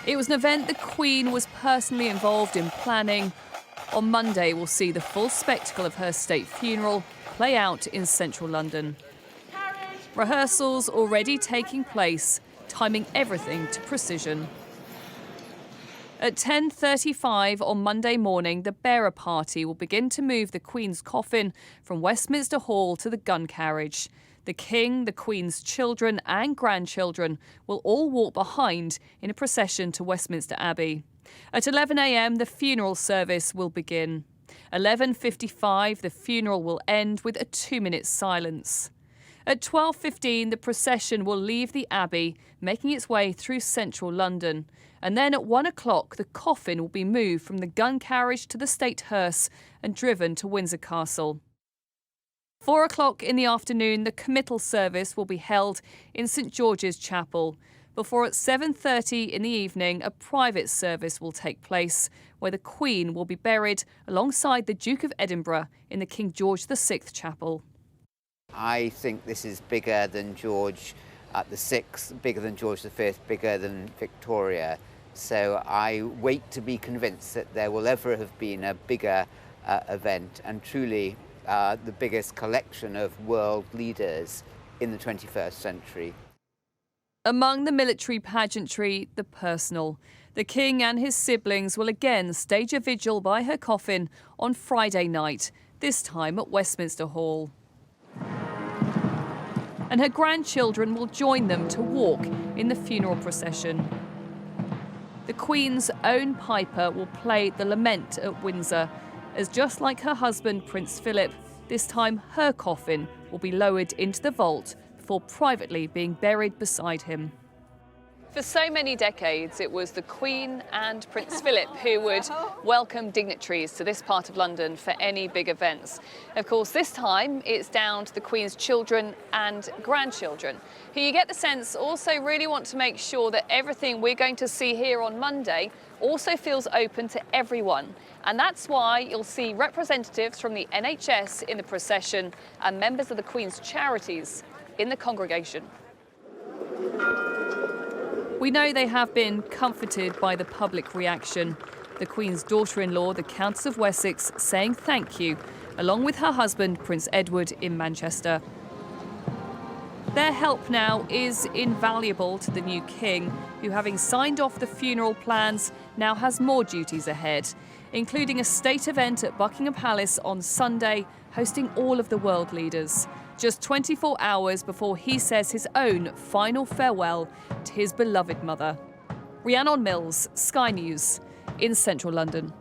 It was an event the Queen was personally involved in planning. On Monday, we'll see the full spectacle of her state funeral play out in central London. Rehearsals already taking place, timing everything to precision. At 10:35 on Monday morning, the bearer party will begin to move the Queen's coffin from Westminster Hall to the gun carriage. The King, the Queen's children and grandchildren will all walk behind in a procession to Westminster Abbey. At 11 a.m, the funeral service will begin. 11:55, the funeral will end with a 2-minute silence. At 12:15, the procession will leave the Abbey, making its way through central London. And then at 1 o'clock, the coffin will be moved from the gun carriage to the state hearse and driven to Windsor Castle. 4 o'clock in the afternoon, the committal service will be held in St George's Chapel, before at 7:30 in the evening, a private service will take place, where the Queen will be buried alongside the Duke of Edinburgh in the King George VI Chapel. I think this is bigger than George VI, bigger than George V, bigger than Victoria. So I wait to be convinced that there will ever have been a bigger event, and truly the biggest collection of world leaders in the 21st century. Among the military pageantry, the personal. The King and his siblings will again stage a vigil by her coffin on Friday night, this time at Westminster Hall. And her grandchildren will join them to walk in the funeral procession. The Queen's own piper will play the lament at Windsor, as just like her husband, Prince Philip, this time her coffin will be lowered into the vault before privately being buried beside him. For so many decades, it was the Queen and Prince Philip who would welcome dignitaries to this part of London for any big events. Of course, this time it's down to the Queen's children and grandchildren, who you get the sense also really want to make sure that everything we're going to see here on Monday also feels open to everyone. And that's why you'll see representatives from the NHS in the procession and members of the Queen's charities in the congregation. We know they have been comforted by the public reaction. The Queen's daughter-in-law, the Countess of Wessex, saying thank you, along with her husband, Prince Edward, in Manchester. Their help now is invaluable to the new King, who, having signed off the funeral plans, now has more duties ahead, including a state event at Buckingham Palace on Sunday, hosting all of the world leaders, just 24 hours before he says his own final farewell to his beloved mother. Rhiannon Mills, Sky News, in central London.